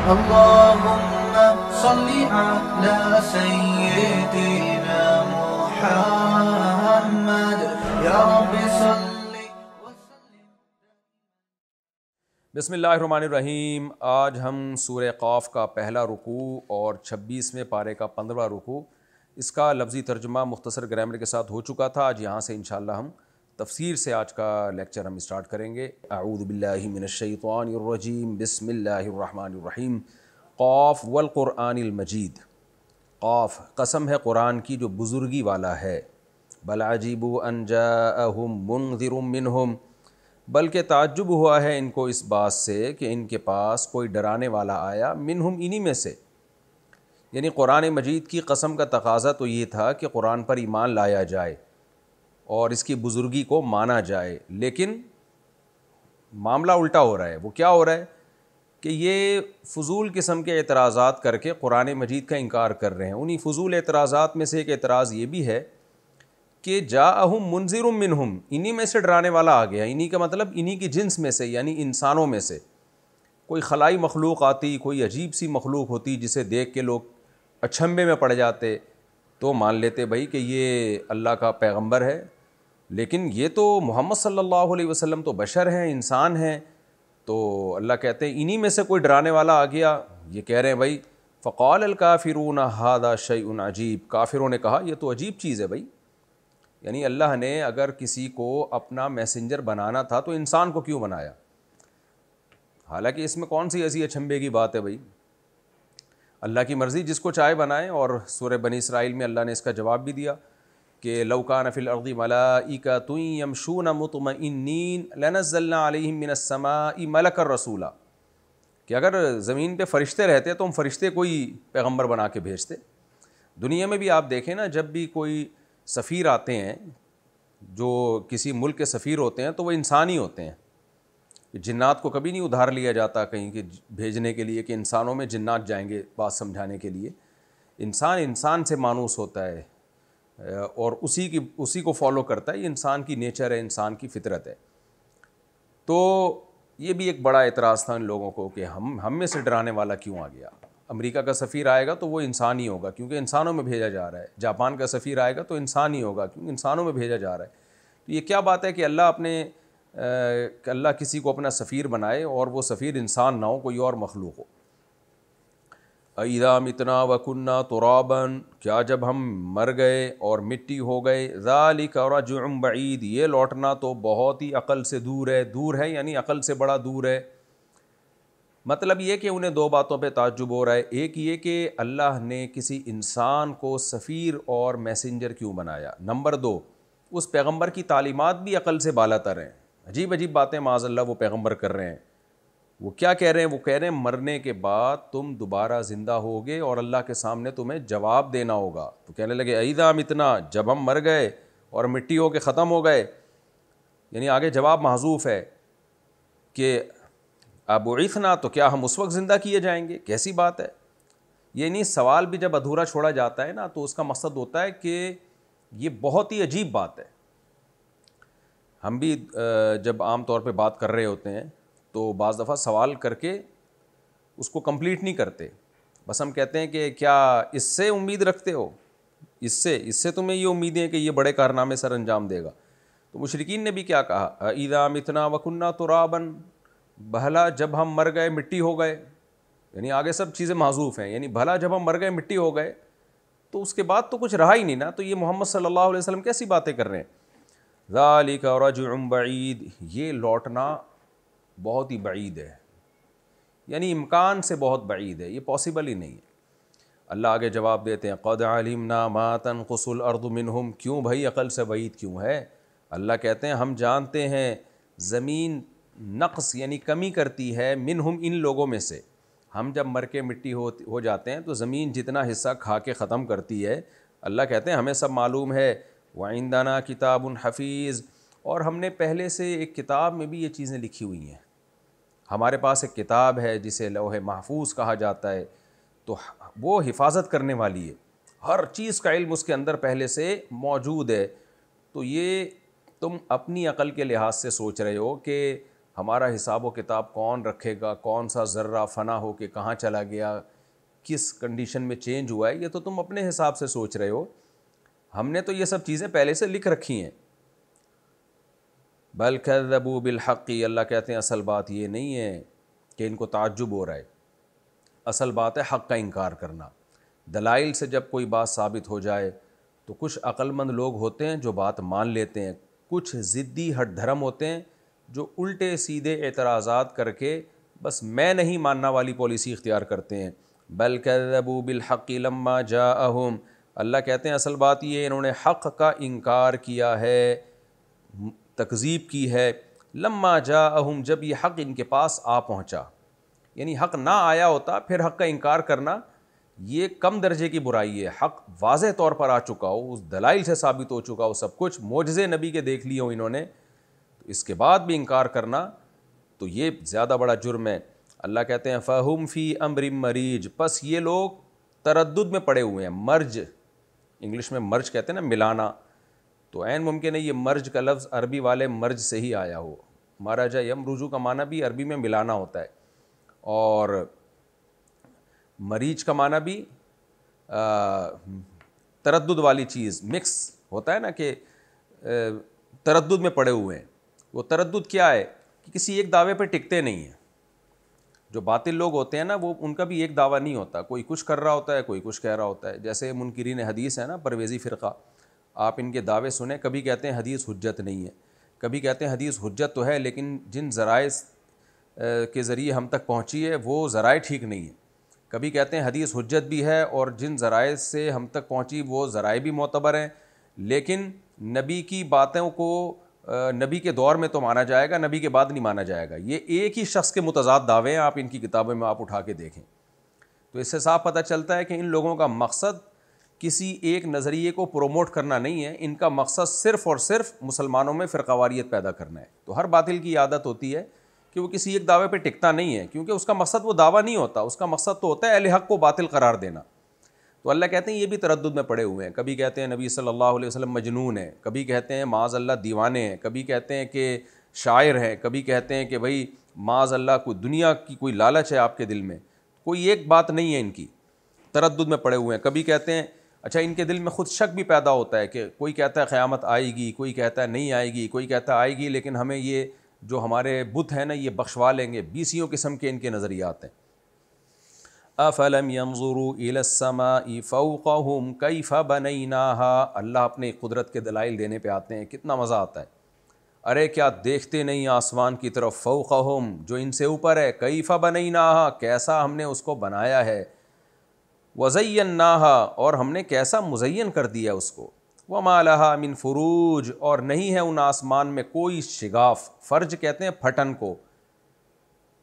اللهم صل على سيدنا محمد یا رب صل وسلم. بسم اللہ الرحمن الرحیم. آج ہم سورہ قاف کا پہلا رکوع اور 26ویں پارے کا 15واں رکوع، اس کا لفظی ترجمہ مختصر گرامر کے ساتھ ہو چکا تھا. آج یہاں سے انشاءاللہ ہم تفسیر سے آج کا لیکچر ہم اسٹارٹ کریں گے. اعوذ باللہ من الشیطان الرجیم. بسم اللہ الرحمن الرحیم. قاف والقرآن المجید. قاف قسم ہے قرآن کی جو بزرگی والا ہے. بل عجیبوا ان جاءہم منذر منہم، بلکہ تعجب ہوا ہے ان کو اس بات سے کہ ان کے پاس کوئی ڈرانے والا آیا. منہم انہی میں سے، یعنی قرآن مجید کی قسم کا تقاضا تو یہ تھا کہ قرآن پر ایمان لایا جائے اور اس کی بزرگی کو مانا جائے، لیکن معاملہ الٹا ہو رہا ہے. وہ کیا ہو رہا ہے کہ یہ فضول قسم کے اعتراضات کر کے قرآن مجید کا انکار کر رہے ہیں. انہی فضول اعتراضات میں سے ایک اعتراض یہ بھی ہے کہ جاءہم منذر منہم، انہی میں سے ڈرانے والا آ گیا. انہی کا مطلب انہی کی جنس میں سے، یعنی انسانوں میں سے کوئی خلائی مخلوق آتی، کوئی عجیب سی مخلوق ہوتی جسے دیکھ کے لوگ اچھمبے میں پڑ جاتے تو مان لیتے بھائی کہ یہ اللہ کا پیغمبر ہے. لیکن یہ تو محمد صلی اللہ علیہ وسلم تو بشر ہیں، انسان ہیں. تو اللہ کہتے ہیں انہی میں سے کوئی ڈرانے والا آ گیا. یہ کہہ رہے ہیں بھائی فقال الکافرون ھذا شیء عجیب، کافروں نے کہا یہ تو عجیب چیز ہے بھائی. یعنی اللہ نے اگر کسی کو اپنا میسنجر بنانا تھا تو انسان کو کیوں بنایا؟ حالانکہ اس میں کون سی ایسی اچھمبے کی بات ہے بھائی. اللہ کی مرضی، جس کو چاہے بنائے. اور سورہ بنی اسرائیل میں اللہ نے اس کا جواب بھی دیا کہ لو کان فی الارض ملائکۃ یمشون مطمئنین لنزلنا علیہم من السماء ملکا رسولا، کہ اگر زمین پہ فرشتے رہتے تو ہم فرشتے کوئی پیغمبر بنا کے بھیجتے. دنیا میں بھی آپ دیکھیں نا، جب بھی کوئی سفیر آتے ہیں، جو کسی ملک کے سفیر ہوتے ہیں تو وہ انسان ہی ہوتے ہیں. جنات کو کبھی نہیں ادھار لیا جاتا کہیں کہ بھیجنے کے لیے کہ انسانوں میں جنات جائیں گے بات سمجھانے کے لیے. انسان سے مانوس ہوتا ہے اور اسی کو فالو کرتا ہے. یہ انسان کی نیچر ہے، انسان کی فطرت ہے. تو یہ بھی ایک بڑا اعتراض تھا ان لوگوں کو کہ ہم میں سے ڈرانے والا کیوں آ گیا. امریکہ کا سفیر آئے گا تو وہ انسان ہی ہوگا کیونکہ انسانوں میں بھیجا جا رہا ہے. جاپان کا سفیر آئے گا تو انسان ہی ہوگا کیونکہ انسانوں میں بھیجا جا رہا ہے. تو یہ کیا بات ہے کہ اللہ کسی کو اپنا سفیر بنائے اور وہ سفیر انسان نہ ہو، کوئی اور مخلوق ہو. اذا متنا وکنا ترابا، کیا جب ہم مر گئے اور مٹی ہو گئے. ذالک رجع بعید، یہ لوٹنا تو بہت ہی عقل سے دور ہے. دور ہے یعنی عقل سے بڑا دور ہے. مطلب یہ کہ انہیں دو باتوں پہ تعجب ہو رہا ہے. ایک یہ کہ اللہ نے کسی انسان کو سفیر اور میسنجر کیوں بنایا. نمبر دو، اس پیغمبر کی تعلیمات بھی عقل سے بالا تر ہیں. عجیب عجیب باتیں معاذ اللہ وہ پیغمبر کر رہے ہیں. وہ کیا کہہ رہے ہیں؟ وہ کہہ رہے ہیں مرنے کے بعد تم دوبارہ زندہ ہوگے اور اللہ کے سامنے تمہیں جواب دینا ہوگا. تو کہنے لگے اذا متنا، جب ہم مر گئے اور مٹی ہو کے ختم ہو گئے، یعنی آگے جواب محذوف ہے کہ ابعثنا، تو کیا ہم اس وقت زندہ کیے جائیں گے؟ کیسی بات ہے. یعنی سوال بھی جب ادھورا چھوڑا جاتا ہے نا تو اس کا مقصد ہوتا ہے کہ یہ بہت ہی عجیب بات ہے. ہم بھی جب عام طور پہ بات کر رہے ہوتے ہیں تو بعض دفعہ سوال کر کے اس کو کمپلیٹ نہیں کرتے. بس ہم کہتے ہیں کہ کیا اس سے امید رکھتے ہو، اس سے تمہیں یہ امیدیں ہیں کہ یہ بڑے کارنامے سر انجام دے گا. تو مشرکین نے بھی کیا کہا، اذا متنا وکنا ترابا، بھلا جب ہم مر گئے مٹی ہو گئے. یعنی آگے سب چیزیں محذوف ہیں. یعنی بھلا جب ہم مر گئے مٹی ہو گئے تو اس کے بعد تو کچھ رہا ہی نہیں نا. تو یہ محمد صلی اللہ علیہ وسلم کیسی باتیں کر رہے ہیں. ذالک رجع بعید، یہ لوٹنا بہت ہی بعید ہے، یعنی امکان سے بہت بعید ہے، یہ پاسبل ہی نہیں ہے. اللہ آگے جواب دیتے ہیں قد علمنا ما تنقص الارض منہم. کیوں بھائی عقل سے بعید کیوں ہے؟ اللہ کہتے ہیں ہم جانتے ہیں زمین نقص یعنی کمی کرتی ہے منہم، ان لوگوں میں سے. ہم جب مر کے مٹی ہو جاتے ہیں تو زمین جتنا حصہ کھا کے ختم کرتی ہے. اللہ کہتے ہیں ہمیں سب معلوم ہے. وعندنا کتاب حفیظ، اور ہم نے پہلے سے ایک کتاب میں بھی یہ چیزیں لکھی ہوئی ہیں. ہمارے پاس ایک کتاب ہے جسے لوح محفوظ کہا جاتا ہے، تو وہ حفاظت کرنے والی ہے. ہر چیز کا علم اس کے اندر پہلے سے موجود ہے. تو یہ تم اپنی عقل کے لحاظ سے سوچ رہے ہو کہ ہمارا حساب و کتاب کون رکھے گا، کون سا ذرہ فنا ہو کے کہاں چلا گیا، کس کنڈیشن میں چینج ہوا ہے، یہ تو تم اپنے حساب سے سوچ رہے ہو، ہم نے تو یہ سب چیزیں پہلے سے لکھ رکھی ہیں۔ بل کذبوا بالحق، اللہ کہتے ہیں اصل بات یہ نہیں ہے کہ ان کو تعجب ہو رہا ہے، اصل بات ہے حق کا انکار کرنا۔ دلائل سے جب کوئی بات ثابت ہو جائے تو کچھ عقل مند لوگ ہوتے ہیں جو بات مان لیتے ہیں، کچھ ضدی ہٹ دھرم ہوتے ہیں جو الٹے سیدھے اعتراضات کر کے بس میں نہیں ماننا والی پالیسی اختیار کرتے ہیں۔ بل کذبوا بالحق لما جاءہم، اللہ کہتے ہیں اصل بات یہ انہوں نے حق کا انکار کیا ہے، تکذیب کی ہے، لما جاءہم جب یہ حق ان کے پاس آ پہنچا، یعنی حق نہ آیا ہوتا پھر حق کا انکار کرنا یہ کم درجے کی برائی ہے۔ حق واضح طور پر آ چکا ہو، اس دلائل سے ثابت ہو چکا ہو، سب کچھ معجزے نبی کے دیکھ لیے ہوں انہوں نے، تو اس کے بعد بھی انکار کرنا تو یہ زیادہ بڑا جرم ہے۔ اللہ کہتے ہیں فَهُمْ فِي أَمْرٍ مَرِيجٍ، پس یہ لوگ تردد میں پڑے ہوئے ہیں۔ مرج، انگلش میں مرج کہتے ہیں نا، ملانا، تو عین ممکن ہے یہ مرج کا لفظ عربی والے مرج سے ہی آیا ہو۔ مرج یمرج کا معنی بھی عربی میں ملانا ہوتا ہے، اور مریج کا معنی بھی تردد والی چیز، مکس ہوتا ہے نا کہ تردد میں پڑے ہوئے ہیں۔ وہ تردد کیا ہے کہ کسی ایک دعوے پہ ٹکتے نہیں ہیں۔ جو باطل لوگ ہوتے ہیں نا، وہ ان کا بھی ایک دعویٰ نہیں ہوتا، کوئی کچھ کر رہا ہوتا ہے، کوئی کچھ کہہ رہا ہوتا ہے۔ جیسے منکرین حدیث ہے نا، پرویزی فرقہ، آپ ان کے دعوے سنیں، کبھی کہتے ہیں حدیث حجت نہیں ہے، کبھی کہتے ہیں حدیث حجت تو ہے لیکن جن ذرائع کے ذریعے ہم تک پہنچی ہے وہ ذرائع ٹھیک نہیں ہیں، کبھی کہتے ہیں حدیث حجت بھی ہے اور جن ذرائع سے ہم تک پہنچی وہ ذرائع بھی معتبر ہیں، لیکن نبی کی باتوں کو نبی کے دور میں تو مانا جائے گا، نبی کے بعد نہیں مانا جائے گا۔ یہ ایک ہی شخص کے متضاد دعوے ہیں، آپ ان کی کتابوں میں آپ اٹھا کے دیکھیں تو اس سے صاف پتہ چلتا ہے کہ ان لوگوں کا مقصد کسی ایک نظریے کو پروموٹ کرنا نہیں ہے، ان کا مقصد صرف اور صرف مسلمانوں میں فرقہ واریت پیدا کرنا ہے۔ تو ہر باطل کی عادت ہوتی ہے کہ وہ کسی ایک دعوے پہ ٹکتا نہیں ہے، کیونکہ اس کا مقصد وہ دعویٰ نہیں ہوتا، اس کا مقصد تو ہوتا ہے اہل حق کو باطل قرار دینا۔ تو اللہ کہتے ہیں یہ بھی تردد میں پڑے ہوئے ہیں، کبھی کہتے ہیں نبی صلی اللہ علیہ وسلم مجنون ہے، کبھی کہتے ہیں معاذ اللہ دیوانے ہیں، کبھی کہتے ہیں کہ شاعر ہیں، کبھی کہتے ہیں کہ بھئی معاذ اللہ کوئی دنیا کی کوئی لالچ ہے آپ کے دل میں، کوئی ایک بات نہیں ہے ان کی، تردد میں پڑے ہوئے ہیں۔ کبھی کہتے ہیں، اچھا ان کے دل میں خود شک بھی پیدا ہوتا ہے کہ کوئی کہتا ہے قیامت آئے گی، کوئی کہتا ہے نہیں آئے گی، کوئی کہتا ہے آئے گی لیکن ہمیں یہ جو ہمارے بت ہیں نا یہ بخشوا لیں گے، بیسیوں قسم کے ان کے نظریات ہیں۔ افلم ينظروا الى السماء فوقهم كيف بنيناها، اللہ اپنی قدرت کے دلائل دینے پہ آتے ہیں، کتنا مزہ آتا ہے۔ ارے کیا دیکھتے نہیں آسمان کی طرف، فوقهم جو ان سے اوپر ہے، كيف بنيناها کیسا ہم نے اس کو بنایا ہے، وزیناها اور ہم نے کیسا مزین کر دیا اس کو، وما لها من فروج اور نہیں ہے ان آسمان میں کوئی شگاف، فرج کہتے ہیں پھٹن کو،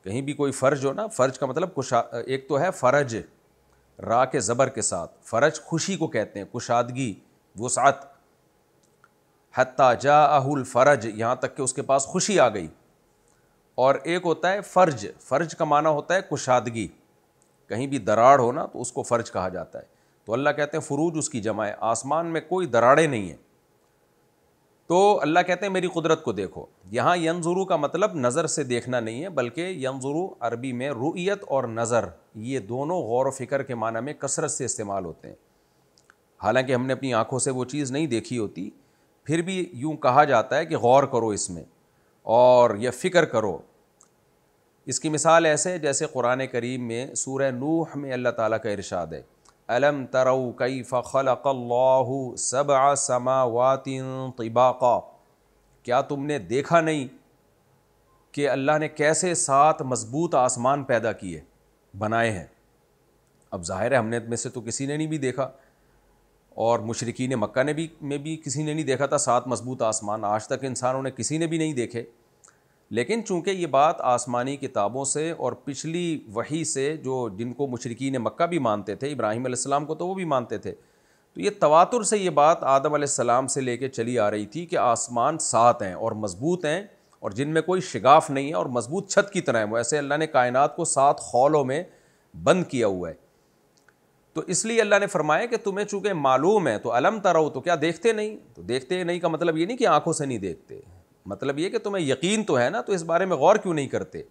کہیں بھی کوئی فرج ہو نا، فرج کا مطلب ایک تو ہے فرج را کے زبر کے ساتھ، فرج خوشی کو کہتے ہیں، کشادگی، وسعت، حتی جاءہ الفرج یہاں تک کہ اس کے پاس خوشی آ گئی، اور ایک ہوتا ہے فرج، فرج کا معنی ہوتا ہے کشادگی، کہیں بھی دراڑ ہو نا تو اس کو فرج کہا جاتا ہے۔ تو اللہ کہتے ہیں فروج اس کی جمع ہے، آسمان میں کوئی دراڑیں نہیں ہیں۔ تو اللہ کہتے ہیں میری قدرت کو دیکھو، یہاں ینظرو کا مطلب نظر سے دیکھنا نہیں ہے، بلکہ ینظرو عربی میں رؤیت اور نظر یہ دونوں غور و فکر کے معنی میں کثرت سے استعمال ہوتے ہیں۔ حالانکہ ہم نے اپنی آنکھوں سے وہ چیز نہیں دیکھی ہوتی، پھر بھی یوں کہا جاتا ہے کہ غور کرو اس میں اور یہ فکر کرو۔ اس کی مثال ایسے جیسے قرآن کریم میں سورہ نوح میں اللہ تعالیٰ کا ارشاد ہے، الم تروا کیف خلق اللہ سبع سماوات طباقا، کیا تم نے دیکھا نہیں کہ اللہ نے کیسے 7 مضبوط آسمان پیدا کیے، بنائے ہیں۔ اب ظاہر ہے ہم نے میں سے تو کسی نے نہیں بھی دیکھا، اور مشرکین مکہ نے بھی کسی نے نہیں دیکھا تھا 7 مضبوط آسمان، آج تک انسانوں نے کسی نے بھی نہیں دیکھے۔ لیکن چونکہ یہ بات آسمانی کتابوں سے اور پچھلی وحی سے جو جن کو مشرکین مکہ بھی مانتے تھے، ابراہیم علیہ السلام کو تو وہ بھی مانتے تھے، تو یہ تواتر سے یہ بات آدم علیہ السلام سے لے کے چلی آ رہی تھی کہ آسمان 7 ہیں اور مضبوط ہیں اور جن میں کوئی شگاف نہیں ہے اور مضبوط چھت کی طرح ہے، ویسے اللہ نے کائنات کو 7 خولوں میں بند کیا ہوا ہے۔ تو اس لیے اللہ نے فرمایا کہ تمہیں چونکہ معلوم ہے تو الم ترو، تو کیا دیکھتے نہیں؟ تو دیکھتے نہیں کا مطلب یہ نہیں کہ آنکھوں سے نہیں دیکھتے، مطلب یہ کہ تمہیں یقین تو ہے نا، تو اس بارے میں غور کیوں نہیں کرتے؟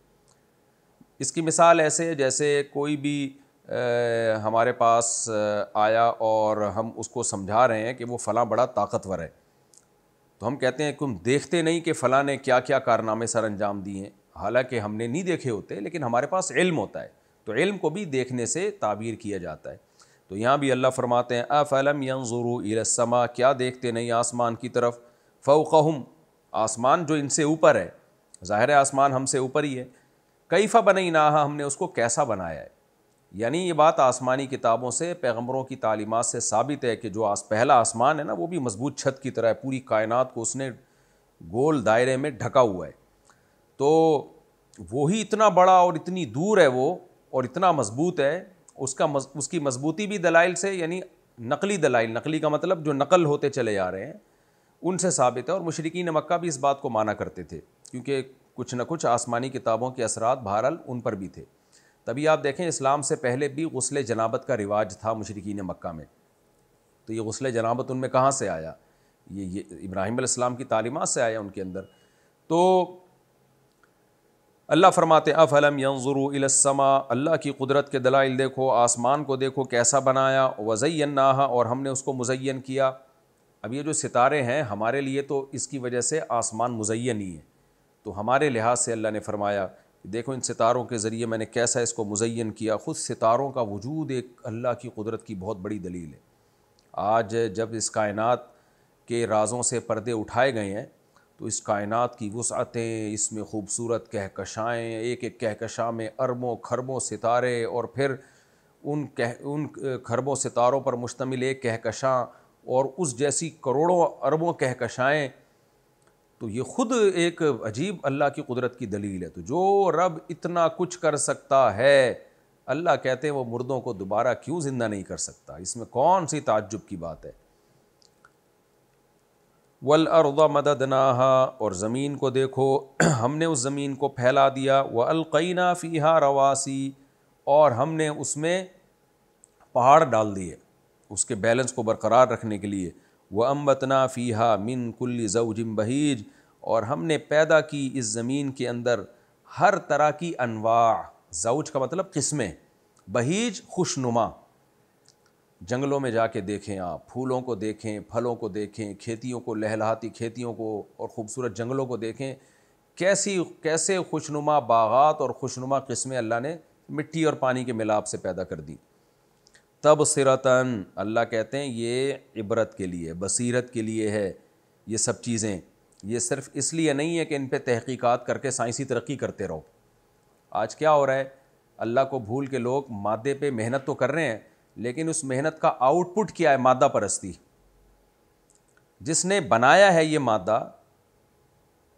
اس کی مثال ایسے ہے جیسے کوئی بھی ہمارے پاس آیا اور ہم اس کو سمجھا رہے ہیں کہ وہ فلاں بڑا طاقتور ہے، تو ہم کہتے ہیں تم دیکھتے نہیں کہ فلاں نے کیا کیا کارنامے سر انجام دیے ہیں، حالانکہ ہم نے نہیں دیکھے ہوتے، لیکن ہمارے پاس علم ہوتا ہے، تو علم کو بھی دیکھنے سے تعبیر کیا جاتا ہے۔ تو یہاں بھی اللہ فرماتے ہیں افلم ينظروا الى السماء، کیا دیکھتے نہیں آسمان کی طرف، فوقہم، آسمان جو ان سے اوپر ہے، ظاہر ہے آسمان ہم سے اوپر ہی ہے، کیف بنیناہا، ہم نے اس کو کیسا بنایا ہے، یعنی یہ بات آسمانی کتابوں سے، پیغمبروں کی تعلیمات سے ثابت ہے کہ جو پہلا آسمان ہے نا، وہ بھی مضبوط چھت کی طرح ہے، پوری کائنات کو اس نے گول دائرے میں ڈھکا ہوا ہے، تو وہی اتنا بڑا اور اتنی دور ہے وہ، اور اتنا مضبوط ہے، اس کی مضبوطی بھی دلائل سے، یعنی نقلی دلائل، نقلی کا مطلب جو نقل ہوتے چلے جا رہے ہیں ان سے ثابت ہے، اور مشرکین مکہ بھی اس بات کو مانا کرتے تھے، کیونکہ کچھ نہ کچھ آسمانی کتابوں کے اثرات بہرحال ان پر بھی تھے۔ تبھی آپ دیکھیں اسلام سے پہلے بھی غسل جنابت کا رواج تھا مشرکین مکہ میں، تو یہ غسل جنابت ان میں کہاں سے آیا؟ یہ ابراہیم علیہ السلام کی تعلیمات سے آیا ان کے اندر۔ تو اللہ فرماتے ہیں افلم ينظروا الى السماء، اللہ کی قدرت کے دلائل دیکھو، آسمان کو دیکھو کیسا بنایا، وزیناها، اور ہم نے اس کو مزین کیا۔ اب یہ جو ستارے ہیں ہمارے لیے تو اس کی وجہ سے آسمان مزین ہی ہے، تو ہمارے لحاظ سے اللہ نے فرمایا دیکھو ان ستاروں کے ذریعے میں نے کیسا اس کو مزین کیا۔ خود ستاروں کا وجود ایک اللہ کی قدرت کی بہت بڑی دلیل ہے۔ آج جب اس کائنات کے رازوں سے پردے اٹھائے گئے ہیں تو اس کائنات کی وسعتیں، اس میں خوبصورت کہکشائیں، ایک ایک کہکشاں میں اربوں کھربوں ستارے، اور پھر ان کھربوں ستاروں پر مشتمل ایک کہکشاں اور اس جیسی کروڑوں اربوں کہکشائیں، تو یہ خود ایک عجیب اللہ کی قدرت کی دلیل ہے۔ تو جو رب اتنا کچھ کر سکتا ہے، اللہ کہتے ہیں وہ مردوں کو دوبارہ کیوں زندہ نہیں کر سکتا؟ اس میں کون سی تعجب کی بات ہے؟ وَالْأَرْضَ مَدَدْنَاهَا، اور زمین کو دیکھو ہم نے اس زمین کو پھیلا دیا، وَأَلْقَيْنَا فِيهَا رَوَاسِي، اور ہم نے اس میں پہاڑ ڈال دیے اس کے بیلنس کو برقرار رکھنے کے لیے، وَأَنبَتْنَا فِيهَا مِن كُلِّ زَوْجٍ بَهِيجٍ، اور ہم نے پیدا کی اس زمین کے اندر ہر طرح کی انواع، زوج کا مطلب قسمیں، بہیج خوشنما، جنگلوں میں جا کے دیکھیں آپ، پھولوں کو دیکھیں، پھلوں کو دیکھیں، کھیتیوں کو، لہلہاتی کھیتیوں کو اور خوبصورت جنگلوں کو دیکھیں، کیسے خوشنما باغات اور خوشنما قسمیں اللہ نے مٹی اور پانی کے ملاپ سے پیدا کر دی۔ تبصرتاً، اللہ کہتے ہیں یہ عبرت کے لیے، بصیرت کے لیے ہے یہ سب چیزیں، یہ صرف اس لیے نہیں ہے کہ ان پہ تحقیقات کر کے سائنسی ترقی کرتے رہو۔ آج کیا ہو رہا ہے، اللہ کو بھول کے لوگ مادے پہ محنت تو کر رہے ہیں، لیکن اس محنت کا آؤٹ پٹ کیا ہے؟ مادہ پرستی۔ جس نے بنایا ہے یہ مادہ،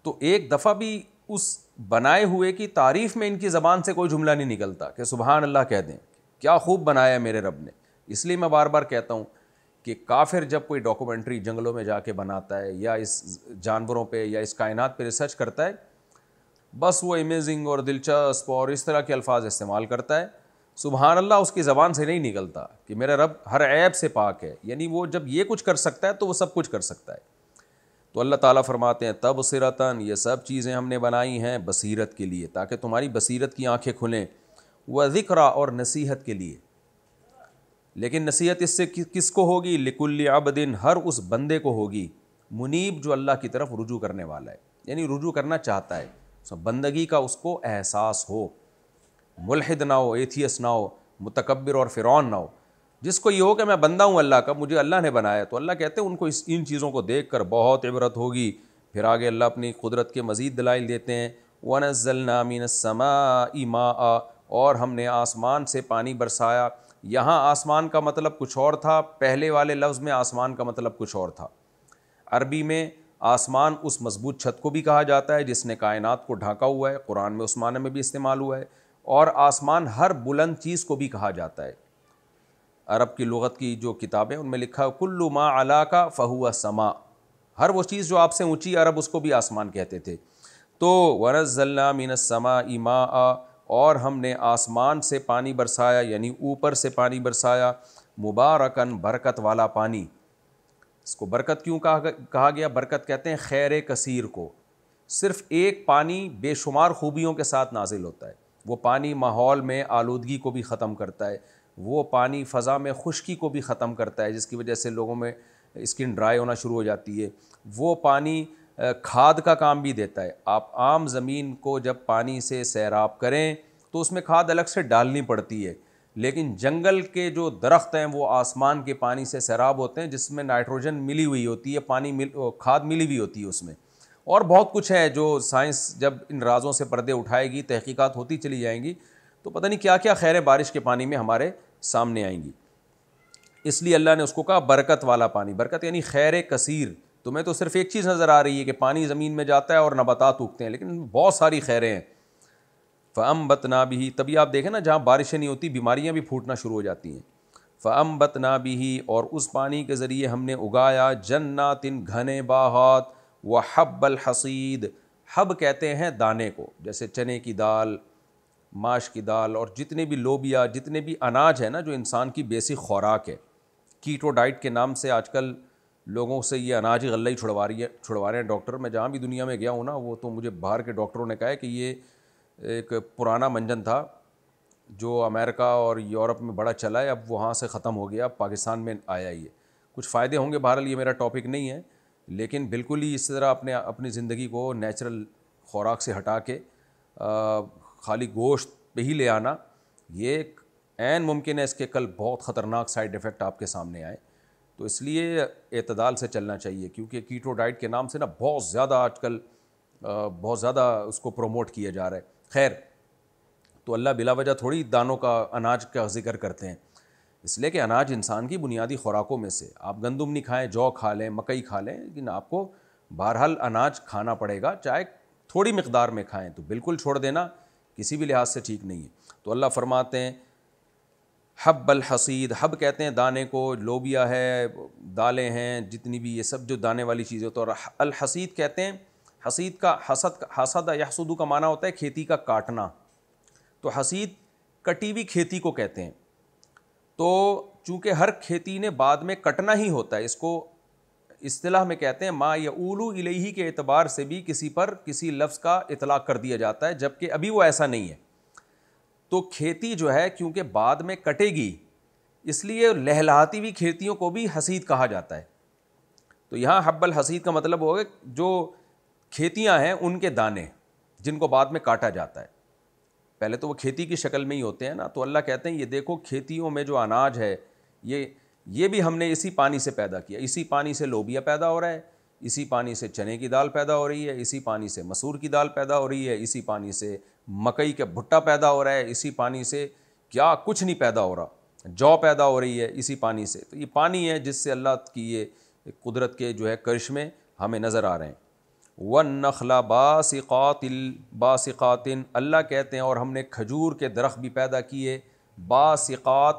تو ایک دفعہ بھی اس بنائے ہوئے کی تعریف میں ان کی زبان سے کوئی جملہ نہیں نکلتا کہ سبحان اللہ کہہ دیں، کیا خوب بنایا ہے میرے رب نے۔ اس لیے میں بار بار کہتا ہوں کہ کافر جب کوئی ڈاکومنٹری جنگلوں میں جا کے بناتا ہے یا اس جانوروں پہ یا اس کائنات پہ ریسرچ کرتا ہے، بس وہ امیزنگ اور دلچسپ اور اس طرح کے الفاظ استعمال کرتا ہے، سبحان اللہ اس کی زبان سے نہیں نکلتا کہ میرا رب ہر عیب سے پاک ہے۔ یعنی وہ جب یہ کچھ کر سکتا ہے تو وہ سب کچھ کر سکتا ہے۔ تو اللہ تعالیٰ فرماتے ہیں تبصرتاً، یہ سب چیزیں ہم نے بنائی ہیں بصیرت کے لیے، تاکہ تمہاری بصیرت کی آنکھیں کھلیں، وذکریٰ، اور نصیحت کے لیے۔ لیکن نصیحت اس سے کس کو ہوگی؟ لکل عبد، ہر اس بندے کو ہوگی، منیب، جو اللہ کی طرف رجوع کرنے والا ہے، یعنی رجوع کرنا چاہتا ہے، بندگی کا اس کو احساس ہو، ملحد نہ ہو، ایتھیس نہ ہو، متکبر اور فرعون نہ ہو، جس کو یہ ہو کہ میں بندہ ہوں اللہ کا، مجھے اللہ نے بنایا۔ تو اللہ کہتے ہیں ان کو ان چیزوں کو دیکھ کر بہت عبرت ہوگی۔ پھر آگے اللہ اپنی قدرت کے مزید دلائل دیتے ہیں، وَنَزَّلْنَا مِنَ السَّمَاءِ مَاءً، اور ہم نے آسمان سے پانی برسایا۔ یہاں آسمان کا مطلب کچھ اور تھا، پہلے والے لفظ میں آسمان کا مطلب کچھ اور تھا۔ عربی میں آسمان اس مضبوط چھت کو بھی کہا جاتا ہے جس نے کائنات کو ڈھانکا ہوا ہے، قرآن میں اس معنی میں بھی استعمال ہوا ہے، اور آسمان ہر بلند چیز کو بھی کہا جاتا ہے۔ عرب کی لغت کی جو کتابیں ان میں لکھا ہے کل ما علاک فہو سما، ہر وہ چیز جو آپ سے اونچی، عرب اس کو بھی آسمان کہتے تھے۔ تو ونزلنا من السماء ماء، اور ہم نے آسمان سے پانی برسایا، یعنی اوپر سے پانی برسایا، مبارکن، برکت والا پانی۔ اس کو برکت کیوں کہا گیا؟ برکت کہتے ہیں خیر کثیر کو، صرف ایک پانی بے شمار خوبیوں کے ساتھ نازل ہوتا ہے. وہ پانی ماحول میں آلودگی کو بھی ختم کرتا ہے, وہ پانی فضا میں خشکی کو بھی ختم کرتا ہے جس کی وجہ سے لوگوں میں اسکن ڈرائی ہونا شروع ہو جاتی ہے. وہ پانی کھاد کا کام بھی دیتا ہے. آپ عام زمین کو جب پانی سے سیراب کریں تو اس میں کھاد الگ سے ڈالنی پڑتی ہے, لیکن جنگل کے جو درخت ہیں وہ آسمان کے پانی سے سیراب ہوتے ہیں جس میں نائٹروجن ملی ہوئی ہوتی ہے, کھاد ملی ہوئی ہوتی ہے اس میں. اور بہت کچھ ہے جو سائنس جب ان رازوں سے پردے اٹھائے گی, تحقیقات ہوتی چلی جائیں گی تو پتہ نہیں کیا کیا خیریں بارش کے پانی میں ہمارے سامنے آئیں گی. اس لیے اللہ نے اس کو کہا برکت والا پانی. برکت یعنی خیر کثیر. تمہیں تو صرف ایک چیز نظر آ رہی ہے کہ پانی زمین میں جاتا ہے اور نباتات اگتے ہیں, لیکن بہت ساری خیریں ہیں. فَأَنبَتْنَا بِهِ, تبھی آپ دیکھیں نا جہاں بارشیں نہیں ہوتی بیماریاں بھی پھوٹنا شروع ہو جاتی ہیں. فَأَنبَتْنَا بِهِ, اور اس پانی کے ذریعے ہم نے اگایا جناتٍ, گھنے باغات, وحب الحصید, حب کہتے ہیں دانے کو, جیسے چنے کی دال, ماش کی دال, اور جتنے بھی لوبیا, جتنے بھی اناج ہے نا جو انسان کی بیسک خوراک ہے. کیٹو ڈائٹ کے نام سے آج کل لوگوں سے یہ اناج غلہ ہی چھڑوا رہے ہیں ڈاکٹر. میں جہاں بھی دنیا میں گیا ہوں نا, وہ تو مجھے باہر کے ڈاکٹروں نے کہا ہے کہ یہ ایک پرانا منجن تھا جو امریکہ اور یورپ میں بڑا چلا ہے, اب وہاں سے ختم ہو گیا, اب پاکستان میں آیا. یہ کچھ فائدے ہوں گے, بہرحال یہ میرا ٹاپک نہیں ہے, لیکن بالکل ہی اس طرح اپنی زندگی کو نیچرل خوراک سے ہٹا کے خالی گوشت پہ ہی لے آنا, یہ عین ممکن ہے اس کے کل بہت خطرناک سائیڈ ایفیکٹ آپ کے سامنے آئے. تو اس لیے اعتدال سے چلنا چاہیے, کیونکہ کیٹو ڈائٹ کے نام سے نا بہت زیادہ آج کل بہت زیادہ اس کو پروموٹ کیا جا رہا ہے. خیر, تو اللہ بلا وجہ تھوڑی دانوں کا, اناج کا ذکر کرتے ہیں, اس لیے کہ اناج انسان کی بنیادی خوراکوں میں سے. آپ گندم نہیں کھائیں, جو کھا لیں, مکئی کھا لیں, لیکن آپ کو بہرحال اناج کھانا پڑے گا, چاہے تھوڑی مقدار میں کھائیں. تو بالکل چھوڑ دینا کسی بھی لحاظ سے ٹھیک نہیں ہے. تو اللہ فرماتے ہیں حب الحصید, حب کہتے ہیں دانے کو, لوبیا ہے, دالیں ہیں, جتنی بھی یہ سب جو دانے والی چیزیں ہوتی ہیں. اور الحصید کہتے ہیں, حصید کا حسد یحسد کا معنی ہوتا ہے کھیتی کا کاٹنا. تو حصید کٹی ہوئی کھیتی کو کہتے ہیں. تو چونکہ ہر کھیتی نے بعد میں کٹنا ہی ہوتا ہے, اس کو اصطلاح میں کہتے ہیں ما یعولو الیہ کے اعتبار سے بھی کسی پر کسی لفظ کا اطلاق کر دیا جاتا ہے, جبکہ ابھی وہ ایسا نہیں ہے. تو کھیتی جو ہے کیونکہ بعد میں کٹے گی, اس لیے لہلہاتی ہوئی کھیتیوں کو بھی حصید کہا جاتا ہے. تو یہاں حب الحصید کا مطلب ہوگا جو کھیتیاں ہیں ان کے دانے جن کو بعد میں کاٹا جاتا ہے. پہلے تو وہ کھیتی کی شکل میں ہی ہوتے ہیں نا. تو اللہ کہتے ہیں یہ دیکھو کھیتیوں میں جو اناج ہے یہ بھی ہم نے اسی پانی سے پیدا کیا. اسی پانی سے لوبیا پیدا ہو رہا ہے, اسی پانی سے چنے کی دال پیدا ہو رہی ہے, اسی پانی سے مسور کی دال پیدا ہو رہی ہے, اسی پانی سے مکئی کا بھٹا پیدا ہو رہا ہے, اسی پانی سے کیا کچھ نہیں پیدا ہو رہا, جو پیدا ہو رہی ہے اسی پانی سے. تو یہ پانی ہے جس سے اللہ کی یہ قدرت کے جو ہے کرشمے ہمیں نظر آ رہے ہیں. وَالنَّخْلَ بَاسِقَاتٍ, اللہ کہتے ہیں اور ہم نے کھجور کے درخت بھی پیدا کیے, باسقات,